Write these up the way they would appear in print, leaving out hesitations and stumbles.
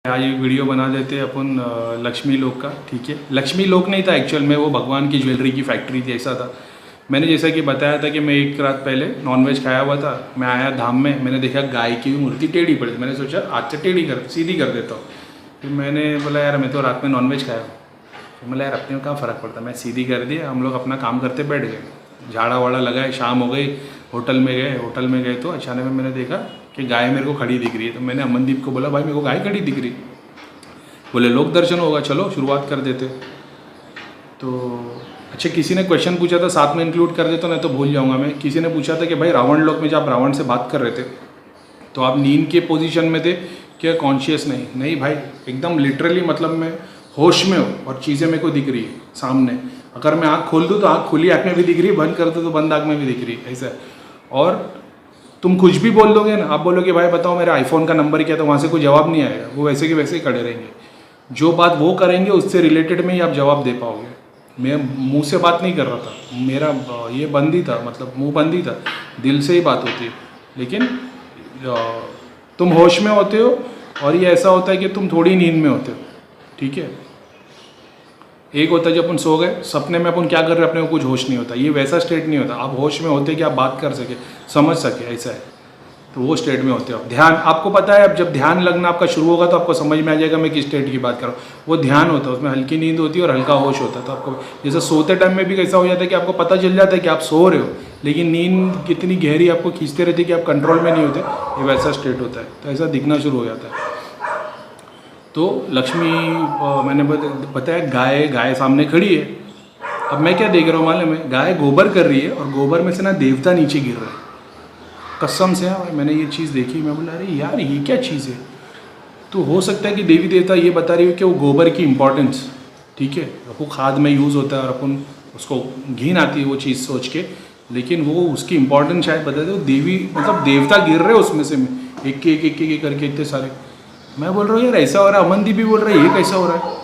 आज एक वीडियो बना देते अपन लक्ष्मी लोक का। ठीक है, लक्ष्मी लोक नहीं था एक्चुअल में, वो भगवान की ज्वेलरी की फैक्ट्री थी, ऐसा था। मैंने जैसा कि बताया था कि मैं एक रात पहले नॉनवेज खाया हुआ था। मैं आया धाम में, मैंने देखा गाय की मूर्ति टेढ़ी पड़ी। मैंने सोचा आज से सीधी कर देता हूँ। फिर मैंने बोला यार मैं तो रात में नॉनवेज खाया। फिर बोला यार अपने में कहाँ फ़र्क पड़ता, मैं सीधी कर दिया। हम लोग अपना काम करते बैठ गए, झाड़ा वाड़ा लगाए, शाम हो गई। होटल में गए तो अचानक में मैंने देखा कि गाय मेरे को खड़ी दिख रही है। तो मैंने अमनदीप को बोला भाई मेरे को गाय खड़ी दिख रही। बोले लोक दर्शन होगा, चलो शुरुआत कर देते। तो अच्छा, किसी ने क्वेश्चन पूछा था, साथ में इंक्लूड कर देता नहीं तो भूल जाऊंगा मैं। किसी ने पूछा था कि भाई रावण लोक में जब आप रावण से बात कर रहे थे तो आप नींद के पोजीशन में थे क्या, कॉन्शियस? नहीं भाई, एकदम लिटरली, मतलब मैं होश में हूँ और चीज़ें मेरे को दिख रही है सामने। अगर मैं आँख खोल दूँ तो आँख खुली आँख में भी दिख रही है, बंद कर दूँ तो बंद आँख में भी दिख रही है, ऐसा। और तुम कुछ भी बोल दोगे ना, आप बोलोगे भाई बताओ मेरे आईफोन का नंबर क्या, तो वहाँ से कोई जवाब नहीं आएगा, वो वैसे के वैसे ही खड़े रहेंगे। जो बात वो करेंगे उससे रिलेटेड में ही आप जवाब दे पाओगे। मैं मुंह से बात नहीं कर रहा था, मेरा ये बंद ही था, मतलब मुंह बंद ही था, दिल से ही बात होती है। लेकिन तुम होश में होते हो और ये ऐसा होता है कि तुम थोड़ी नींद में होते हो। ठीक है, एक होता है जब अपन सो गए, सपने में अपन क्या कर रहे हैं अपने को कुछ होश नहीं होता, ये वैसा स्टेट नहीं होता। आप होश में होते कि आप बात कर सके, समझ सके, ऐसा है। तो वो स्टेट में होते हो। ध्यान, आपको पता है अब जब ध्यान लगना आपका शुरू होगा तो आपको समझ में आ जाएगा मैं किस स्टेट की बात कर रहा हूँ। वो ध्यान होता है, उसमें हल्की नींद होती है और हल्का होश होता है। तो आपको जैसे सोते टाइम में भी कैसा हो जाता है कि आपको पता चल जाता है कि आप सो रहे हो, लेकिन नींद कितनी गहरी आपको खींचते रहती है कि आप कंट्रोल में नहीं होते, ये वैसा स्टेट होता है। तो ऐसा दिखना शुरू हो जाता है। तो लक्ष्मी मैंने बताया गाय सामने खड़ी है। अब मैं क्या देख रहा हूँ मालूम है, गाय गोबर कर रही है और गोबर में से ना देवता नीचे गिर रहा है। कसम से भाई मैंने ये चीज़ देखी, मैं बोला अरे यार ये क्या चीज़ है। तो हो सकता है कि देवी देवता ये बता रही हो कि वो गोबर की इम्पोर्टेंस, ठीक है, वो खाद में यूज़ होता है और अपन उसको घिन आती है वो चीज़ सोच के, लेकिन वो उसकी इम्पोर्टेंस शायद बता दो। देवी मतलब देवता गिर रहे उसमें से एक एक करके इतने सारे। मैं बोल रहा हूँ यार ऐसा हो रहा है, अमनदीप भी बोल रहा है ये कैसा हो रहा है।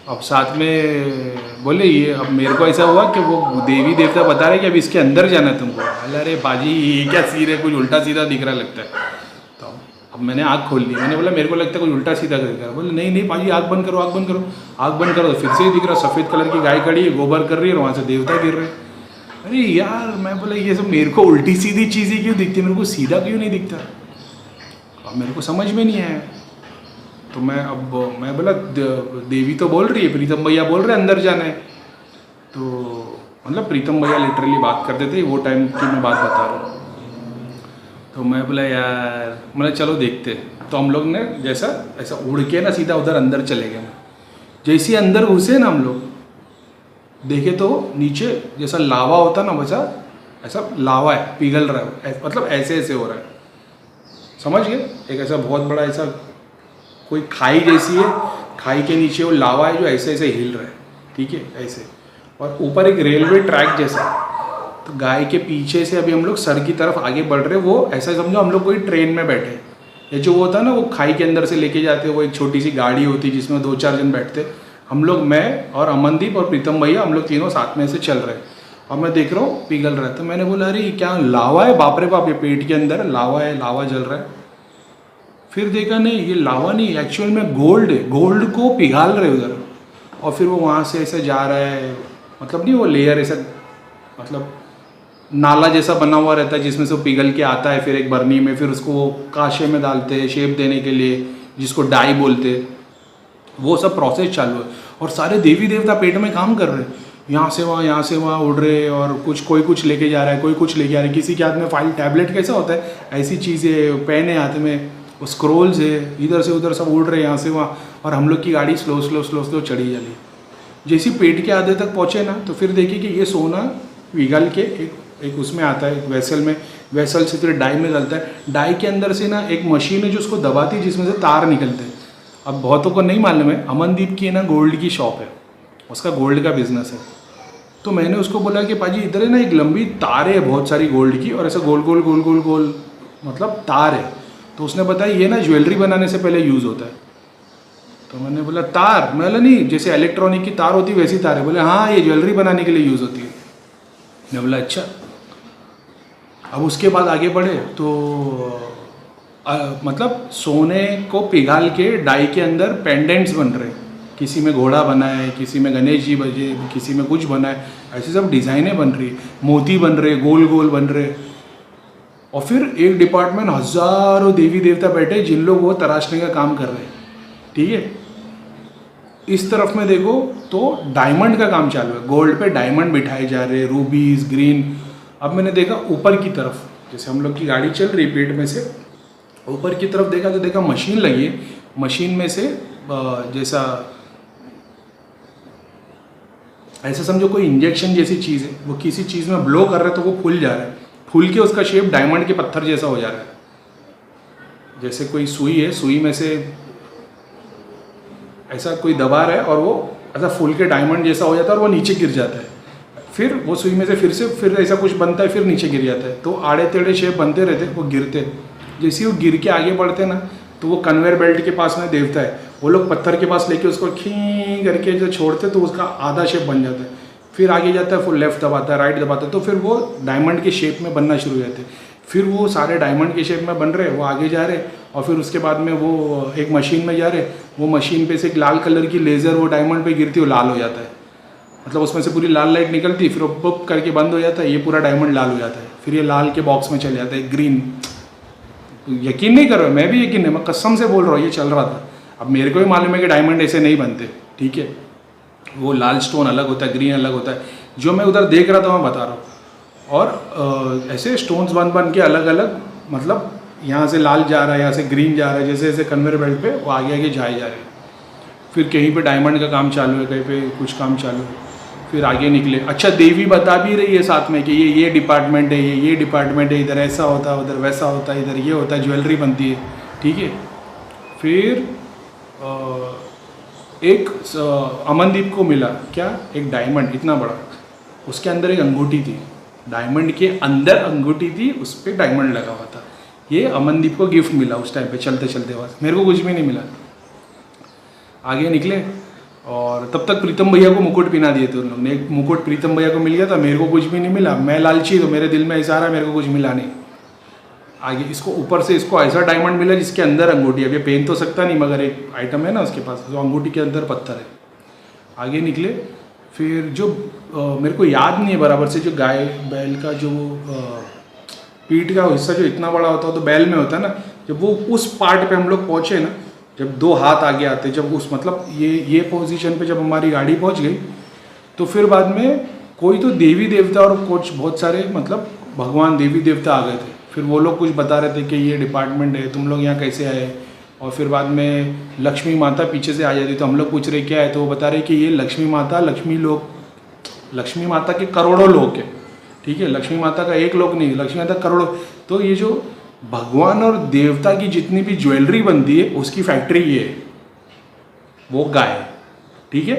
अब साथ में बोले ये, अब मेरे को ऐसा हुआ कि वो देवी देवता बता रहे कि अब इसके अंदर जाना है तुमको। अरे बाजी ये क्या सीन है, कुछ उल्टा सीधा दिख रहा लगता है। तो अब मैंने आँख खोल ली, मैंने बोला मेरे को लगता है कुछ उल्टा सीधा दिख रहा है। बोले नहीं बाजी आँख बंद करो, आँख बंद करो, आँख बंद करो। फिर से ही दिख रहा, सफ़ेद कलर की गाय खड़ी है, गोबर कर रही है और वहाँ से देवता गिर रहे। अरे यार मैं बोला ये सब मेरे को उल्टी सीधी चीज़ें क्यों दिखती, मेरे को सीधा क्यों नहीं दिखता। अब मेरे को समझ में नहीं आया। तो मैं बोला देवी तो बोल रही है, प्रीतम भैया बोल रहे हैं अंदर जाना है। तो मतलब प्रीतम भैया लिटरली बात करते थे, वो टाइम की मैं बात बता रहा हूँ। तो मैं बोला यार, मतलब चलो देखते। तो हम लोग ने जैसा ऐसा उड़ के ना सीधा उधर अंदर चले गए। जैसे ही अंदर घुसे ना हम लोग देखे तो नीचे जैसा लावा होता ना, वैसा ऐसा लावा है, पिघल रहा है, मतलब ऐसे ऐसे हो रहा है, समझ गए। एक ऐसा बहुत बड़ा ऐसा कोई खाई जैसी है, खाई के नीचे वो लावा है जो ऐसे ऐसे हिल रहा है, ठीक है ऐसे। और ऊपर एक रेलवे ट्रैक जैसा। तो गाय के पीछे से अभी हम लोग सर की तरफ आगे बढ़ रहे, वो ऐसा समझो हम लोग कोई ट्रेन में बैठे। ये जो वो होता है ना, वो खाई के अंदर से लेके जाते, वो एक छोटी सी गाड़ी होती जिसमें 2-4 जन बैठते। हम लोग, मैं और अमनदीप और प्रीतम भैया, हम लोग तीनों साथ में से चल रहे। और मैं देख रहा हूँ पिघल रहा है। तो मैंने बोला अरे क्या लावा है, बाप रे बाप, ये पेट के अंदर लावा है, लावा जल रहा है। फिर देखा नहीं ये लावा नहीं, एक्चुअल में गोल्ड है, गोल्ड को पिघाल रहे उधर। और फिर वो वहाँ से ऐसे जा रहा है, मतलब नहीं वो लेयर ऐसा, मतलब नाला जैसा बना हुआ रहता है जिसमें से वो पिघल के आता है। फिर एक बर्नी में, फिर उसको वो काशे में डालते हैं शेप देने के लिए, जिसको डाई बोलते हैं। वो सब प्रोसेस चालू है और सारे देवी देवता पेट में काम कर रहे हैं, यहाँ से वहाँ उड़ रहे। और कोई कुछ लेके जा रहा है, कोई कुछ लेके आ रहा है। किसी के हाथ में फाइल टैबलेट कैसा होता है, ऐसी चीज़ें, पेन है हाथ में, वो स्क्रोल्स है, इधर से उधर सब उड़ रहे यहाँ से वहाँ। और हम लोग की गाड़ी स्लो चढ़ी जा रही। जैसी पेट के आधे तक पहुँचे ना, तो फिर देखिए कि ये सोना पिघल के एक उसमें आता है, एक वेसल में, वेसल से फिर डाई में डालता है। डाई के अंदर से ना एक मशीन है जो उसको दबाती है, जिसमें से तार निकलते हैं। अब बहुतों को नहीं मालूम है, अमनदीप की ना गोल्ड की शॉप है, उसका गोल्ड का बिजनेस है। तो मैंने उसको बोला कि पाजी इधर है ना एक लंबी तार है बहुत सारी गोल्ड की, और ऐसा गोल गोल मतलब तार है। तो उसने बताया ये ना ज्वेलरी बनाने से पहले यूज़ होता है। तो मैंने बोला तार, मैं बोला नहीं जैसे इलेक्ट्रॉनिक की तार होती है वैसी तार है। बोले हाँ ये ज्वेलरी बनाने के लिए यूज़ होती है। मैं बोला अच्छा। अब उसके बाद आगे बढ़े तो मतलब सोने को पिघाल के डाई के अंदर पेंडेंट्स बन रहे, किसी में घोड़ा बना है, किसी में गणेश जी बजे, किसी में कुछ बना है, ऐसी सब डिज़ाइनें बन रही, मोती बन रहे, गोल गोल बन रहे। और फिर एक डिपार्टमेंट हज़ारों देवी देवता बैठे जिन लोग वो तराशने का काम कर रहे हैं, ठीक है। इस तरफ में देखो तो डायमंड का काम चालू है, गोल्ड पे डायमंड बिठाए जा रहे, रूबीज, ग्रीन। अब मैंने देखा ऊपर की तरफ, जैसे हम लोग की गाड़ी चल रही पेट में से ऊपर की तरफ देखा तो देखा मशीन लगी है, मशीन में से जैसा ऐसा समझो कोई इंजेक्शन जैसी चीज़ है, वो किसी चीज़ में ब्लो कर रहे तो वो फूल जा रहा है, फूल के उसका शेप डायमंड के पत्थर जैसा हो जा रहा है। जैसे कोई सुई है, सुई में से ऐसा कोई दबा रहा है और वो ऐसा फूल के डायमंड जैसा हो जाता है और वो नीचे गिर जाता है। फिर वो सुई में से फिर ऐसा कुछ बनता है, फिर नीचे गिर जाता है। तो आड़े टेढ़े शेप बनते रहते, वो गिरते। जैसे वो गिर के आगे बढ़ते ना, तो वो कन्वेयर बेल्ट के पास में देवता है, वो लोग पत्थर के पास लेके उसको खीं करके जो छोड़ते तो उसका आधा शेप बन जाता है। फिर आगे जाता है, फुल लेफ्ट दबाता है, राइट दबाता है, तो फिर वो डायमंड के शेप में बनना शुरू हो जाते हैं। फिर वो सारे डायमंड के शेप में बन रहे, वो आगे जा रहे, और फिर उसके बाद में वो एक मशीन में जा रहे, वो मशीन पे से एक लाल कलर की लेज़र वो डायमंड पे गिरती, वो लाल हो जाता है, मतलब उसमें से पूरी लाल लाइट निकलती, फिर वो पप करके बंद हो जाता है, ये पूरा डायमंड लाल हो जाता है। फिर ये लाल के बॉक्स में चले जाता है, ग्रीन। यकीन नहीं कर रहा, मैं भी यकीन नहीं, मैं कसम से बोल रहा हूँ, ये चल रहा था। अब मेरे को भी मालूम है कि डायमंड ऐसे नहीं बनते, ठीक है, वो लाल स्टोन अलग होता है, ग्रीन अलग होता है, जो मैं उधर देख रहा था मैं बता रहा हूँ। और ऐसे स्टोन्स बन के अलग अलग, मतलब यहाँ से लाल जा रहा है, यहाँ से ग्रीन जा रहा है, जैसे जैसे कन्वेयर बेल्ट पे वो आगे आगे जाए जा रहे हैं। फिर कहीं पे डायमंड का काम चालू है, कहीं पे कुछ काम चालू है, फिर आगे निकले। अच्छा, देवी बता भी रही है साथ में कि ये डिपार्टमेंट है, ये डिपार्टमेंट है, इधर ऐसा होता है, उधर वैसा होता है, इधर ये होता है, ज्वेलरी बनती है, ठीक है। फिर एक अमनदीप को मिला क्या, एक डायमंड इतना बड़ा, उसके अंदर एक अंगूठी थी, डायमंड के अंदर अंगूठी थी, उस पर डायमंड लगा हुआ था। ये अमनदीप को गिफ्ट मिला उस टाइम पे, चलते चलते बस, मेरे को कुछ भी नहीं मिला। आगे निकले और तब तक प्रीतम भैया को मुकुट पहना दिए थे उन लोग ने। एक मुकुट प्रीतम भैया को मिल गया था, मेरे को कुछ भी नहीं मिला। मैं लालची, तो मेरे दिल में ऐसा आ रहा, मेरे को कुछ मिला नहीं। आगे इसको ऊपर से इसको ऐसा डायमंड मिला जिसके अंदर अंगूठी। अब ये पहन तो सकता नहीं, मगर एक आइटम है ना उसके पास, जो अंगूठी के अंदर पत्थर है। आगे निकले, फिर जो मेरे को याद नहीं है बराबर से, जो गाय बैल का जो पीठ का हिस्सा जो इतना बड़ा होता है तो बैल में होता है ना, जब वो उस पार्ट पे हम लोग पहुँचे ना, जब 2 हाथ आगे आते, जब उस मतलब ये पोजीशन पे जब हमारी गाड़ी पहुँच गई, तो फिर बाद में कोई तो देवी देवता और कुछ बहुत सारे मतलब भगवान देवी देवता आ गए थे। फिर वो लोग कुछ बता रहे थे कि ये डिपार्टमेंट है, तुम लोग यहाँ कैसे आए। और फिर बाद में लक्ष्मी माता पीछे से आ जाती, तो हम लोग पूछ रहे क्या है, तो वो बता रहे कि ये लक्ष्मी माता के करोड़ों लोग हैं, ठीक है। लक्ष्मी माता का एक लोग नहीं, लक्ष्मी माता करोड़ों। तो ये जो भगवान और देवता की जितनी भी ज्वेलरी बनती है उसकी फैक्ट्री ये है, वो गाय है, ठीक है।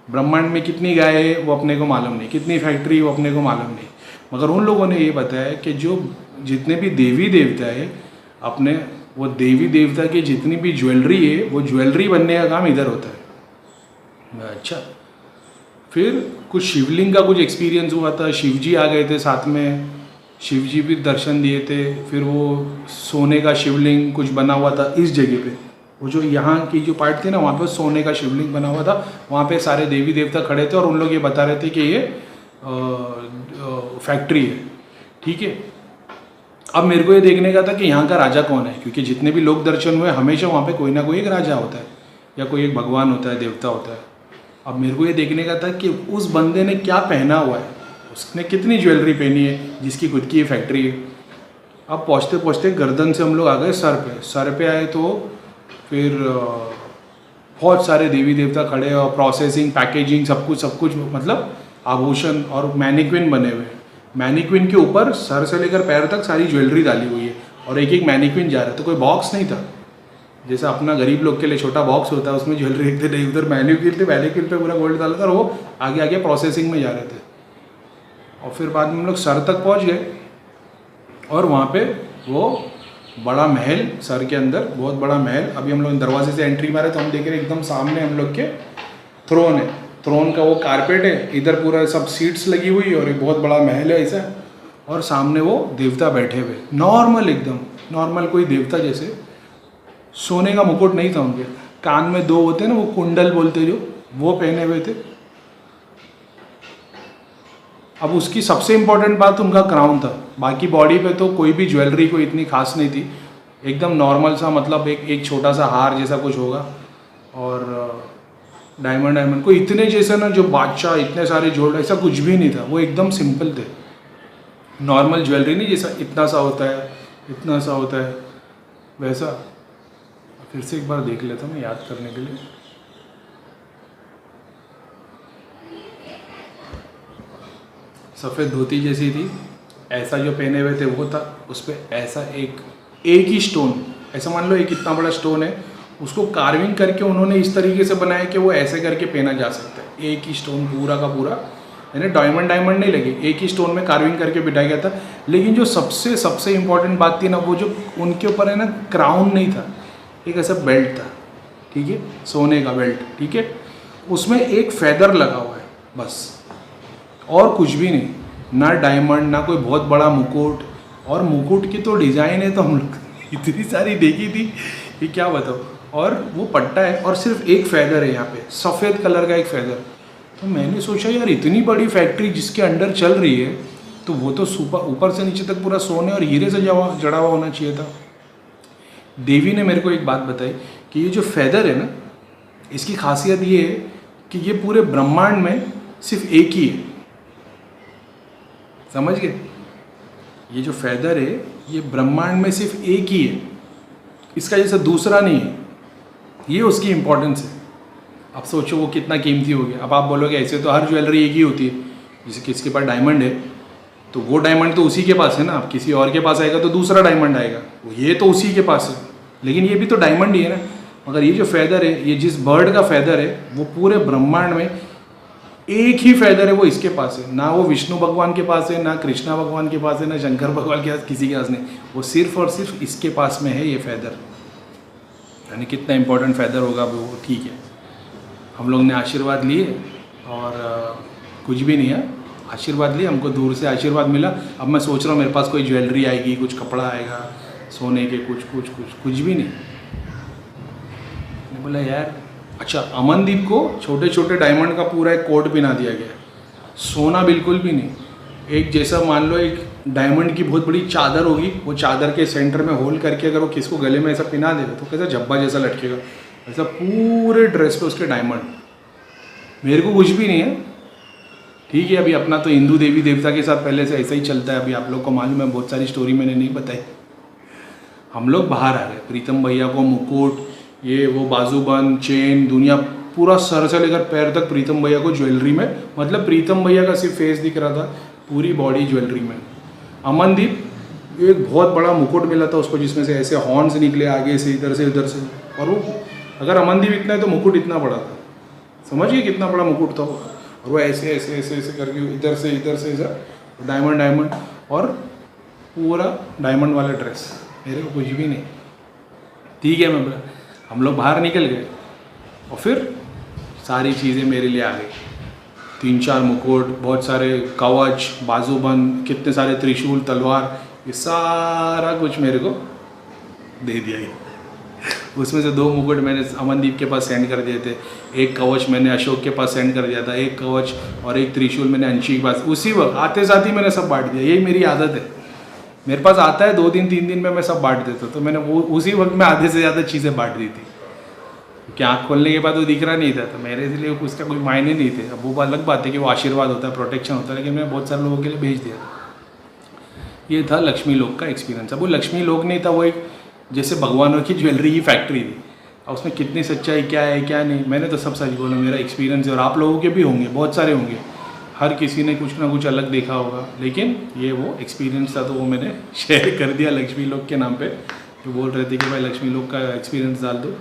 ब्रह्मांड में कितनी गाय है वो अपने को मालूम नहीं, कितनी फैक्ट्री वो अपने को मालूम नहीं, मगर उन लोगों ने ये बताया कि जो जितने भी देवी देवता है अपने, वो देवी देवता की जितनी भी ज्वेलरी है, वो ज्वेलरी बनने का काम इधर होता है। अच्छा, फिर कुछ शिवलिंग का कुछ एक्सपीरियंस हुआ था, शिवजी आ गए थे साथ में, शिवजी भी दर्शन दिए थे। फिर वो सोने का शिवलिंग कुछ बना हुआ था इस जगह पे, वो जो यहाँ की जो पार्ट थी ना, वहाँ पे सोने का शिवलिंग बना हुआ था, वहाँ पे सारे देवी देवता खड़े थे और उन लोग ये बता रहे थे कि ये फैक्ट्री है, ठीक है। अब मेरे को ये देखने का था कि यहाँ का राजा कौन है, क्योंकि जितने भी लोग दर्शन हुए हमेशा वहाँ पे कोई ना कोई एक राजा होता है या कोई एक भगवान होता है, देवता होता है। अब मेरे को ये देखने का था कि उस बंदे ने क्या पहना हुआ है, उसने कितनी ज्वेलरी पहनी है जिसकी खुद की फैक्ट्री है। अब पहुँचते पहुँचते गर्दन से हम लोग आ गए सर पे आए, तो फिर बहुत सारे देवी देवता खड़े और प्रोसेसिंग, पैकेजिंग, सब कुछ मतलब आभूषण और मैनिक्विन बने हुए हैं। मैनिक्विन के ऊपर सर से लेकर पैर तक सारी ज्वेलरी डाली हुई है और एक एक मैनिक्विन जा रहा है। तो कोई बॉक्स नहीं था, जैसा अपना गरीब लोग के लिए छोटा बॉक्स होता है उसमें ज्वेलरी रखते नहीं, उधर मैनिक्विन थे, मैनिक्विन पे पूरा गोल्ड डाला था और वो आगे आगे प्रोसेसिंग में जा रहे थे। और फिर बाद में हम लोग सर तक पहुँच गए और वहाँ पे वो बड़ा महल, सर के अंदर बहुत बड़ा महल। अभी हम लोग दरवाजे से एंट्री मारे तो हम देख रहे हैं एकदम सामने हम लोग के थ्रोन है, थ्रोन का वो कारपेट है, इधर पूरा सब सीट्स लगी हुई और एक बहुत बड़ा महल है ऐसा, और सामने वो देवता बैठे हुए नॉर्मल एकदम। नॉर्मल कोई देवता जैसे, सोने का मुकुट नहीं था उनके, कान में 2 होते हैं ना, वो कुंडल बोलते जो, वो पहने हुए थे। अब उसकी सबसे इम्पोर्टेंट बात उनका क्राउन था, बाकी बॉडी पे तो कोई भी ज्वेलरी कोई इतनी खास नहीं थी, एकदम नॉर्मल सा, मतलब एक छोटा सा हार जैसा कुछ होगा, और डायमंड कोई इतने जैसे ना जो बादशाह इतने सारे जोड़, ऐसा कुछ भी नहीं था, वो एकदम सिंपल थे, नॉर्मल ज्वेलरी नहीं जैसा इतना सा होता है, इतना सा होता है वैसा। फिर से एक बार देख लेता हूँ मैं याद करने के लिए। सफ़ेद धोती जैसी थी, ऐसा जो पहने हुए थे वो था, उस पर ऐसा एक ही स्टोन, ऐसा मान लो एक इतना बड़ा स्टोन है, उसको कार्विंग करके उन्होंने इस तरीके से बनाया कि वो ऐसे करके पहना जा सकता है। एक ही स्टोन पूरा का पूरा, यानी डायमंड नहीं लगे, एक ही स्टोन में कार्विंग करके बिठाया गया था। लेकिन जो सबसे इम्पॉर्टेंट बात थी ना, वो जो उनके ऊपर है ना, क्राउन नहीं था, एक ऐसा बेल्ट था, ठीक है, सोने का बेल्ट, ठीक है, उसमें एक फेदर लगा हुआ है बस, और कुछ भी नहीं, ना डायमंड, ना कोई बहुत बड़ा मुकुट। और मुकुट की तो डिज़ाइन है तो हम लोग इतनी सारी देखी थी कि क्या बताओ। और वो पट्टा है और सिर्फ एक फेदर है यहाँ पे, सफ़ेद कलर का एक फेदर। तो मैंने सोचा यार इतनी बड़ी फैक्ट्री जिसके अंडर चल रही है, तो वो तो ऊपर से नीचे तक पूरा सोने और हीरे से जड़ा हुआ होना चाहिए था। देवी ने मेरे को एक बात बताई कि ये जो फेदर है ना, इसकी खासियत ये है कि ये पूरे ब्रह्मांड में सिर्फ एक ही है, समझ गए? ये जो फेदर है ये ब्रह्मांड में सिर्फ एक ही है, इसका जैसा दूसरा नहीं है, ये उसकी इम्पोर्टेंस है। अब सोचो वो कितना कीमती हो गया। अब आप बोलोगे ऐसे तो हर ज्वेलरी एक ही होती है, जैसे किसके पास डायमंड है तो वो डायमंड तो उसी के पास है ना, अब किसी और के पास आएगा तो दूसरा डायमंड आएगा, ये तो उसी के पास है, लेकिन ये भी तो डायमंड ही है ना। मगर ये जो फेदर है, ये जिस बर्ड का फेदर है, वो पूरे ब्रह्मांड में एक ही फेदर है, वो इसके पास है। ना वो विष्णु भगवान के पास है, ना कृष्णा भगवान के पास है, ना शंकर भगवान के पास, किसी के पास नहीं, वो सिर्फ और सिर्फ इसके पास में है ये फेदर। यानी कितना इंपॉर्टेंट फेदर होगा वो, ठीक है। हम लोग ने आशीर्वाद लिए और कुछ भी नहीं है, आशीर्वाद लिए, हमको दूर से आशीर्वाद मिला। अब मैं सोच रहा हूँ मेरे पास कोई ज्वेलरी आएगी, कुछ कपड़ा आएगा सोने के, कुछ भी नहीं। मैंने बोला यार अच्छा, अमनदीप को छोटे छोटे डायमंड का पूरा एक कोट पहना दिया गया, सोना बिल्कुल भी नहीं। एक जैसा मान लो एक डायमंड की बहुत बड़ी चादर होगी, वो चादर के सेंटर में होल करके अगर वो किसको गले में ऐसा पहना देगा तो कैसा झब्बा जैसा लटकेगा, ऐसा पूरे ड्रेस पे उसके डायमंड। मेरे को कुछ भी नहीं है, ठीक है। अभी अपना तो हिंदू देवी देवता के साथ पहले से ऐसा ही चलता है। अभी आप लोग को मालूम है, बहुत सारी स्टोरी मैंने नहीं बताई। हम लोग बाहर आ गए, प्रीतम भैया को मुकुट, ये वो बाजूबंद, चेन, दुनिया, पूरा सर से लेकर पैर तक प्रीतम भैया को ज्वेलरी में, मतलब प्रीतम भैया का सिर्फ फेस दिख रहा था, पूरी बॉडी ज्वेलरी में। अमनदीप एक बहुत बड़ा मुकुट मिला था उसको, जिसमें से ऐसे हॉर्न्स निकले आगे से, इधर से उधर से। और वो अगर अमनदीप इतना है तो मुकुट इतना बड़ा था, समझिए कितना बड़ा मुकुट था वो। और वो ऐसे ऐसे ऐसे ऐसे करके इधर से ऐसा डायमंड और पूरा डायमंड वाला ड्रेस। मेरे को कुछ भी नहीं, ठीक है। मैं हम लोग बाहर निकल गए और फिर सारी चीज़ें मेरे लिए आ गई, 3-4 मुकुट, बहुत सारे कवच, बाजूबंद, कितने सारे त्रिशूल, तलवार, ये सारा कुछ मेरे को दे दिया गया। उसमें से 2 मुकुट मैंने अमनदीप के पास सेंड कर दिए थे, एक कवच मैंने अशोक के पास सेंड कर दिया था, एक कवच और एक त्रिशूल मैंने अंशी के पास, उसी वक्त आते साथ ही मैंने सब बांट दिया। यही मेरी आदत है, मेरे पास आता है 2 दिन 3 दिन में मैं सब बांट देता हूँ। तो मैंने वो उसी वक्त में आधे से ज़्यादा चीज़ें बांट दी थी, क्योंकि आँख खोलने के बाद वो दिख रहा नहीं था, तो मेरे लिए उसका कोई मायने नहीं थे। अब वो अलग बात है कि वो आशीर्वाद होता है, प्रोटेक्शन होता है, लेकिन मैंने बहुत सारे लोगों के लिए भेज दिया। ये था लक्ष्मी लोक का एक्सपीरियंस। अब वो लक्ष्मी लोक नहीं था, वो एक जैसे भगवानों की ज्वेलरी की फैक्ट्री थी। अब उसमें कितनी सच्चाई क्या है क्या नहीं, मैंने तो सब सच बोला, मेरा एक्सपीरियंस है। और आप लोगों के भी होंगे, बहुत सारे होंगे, हर किसी ने कुछ ना कुछ अलग देखा होगा, लेकिन ये वो एक्सपीरियंस था तो वो मैंने शेयर कर दिया लक्ष्मी लोक के नाम पे। जो बोल रहे थे कि भाई लक्ष्मी लोक का एक्सपीरियंस डाल दो,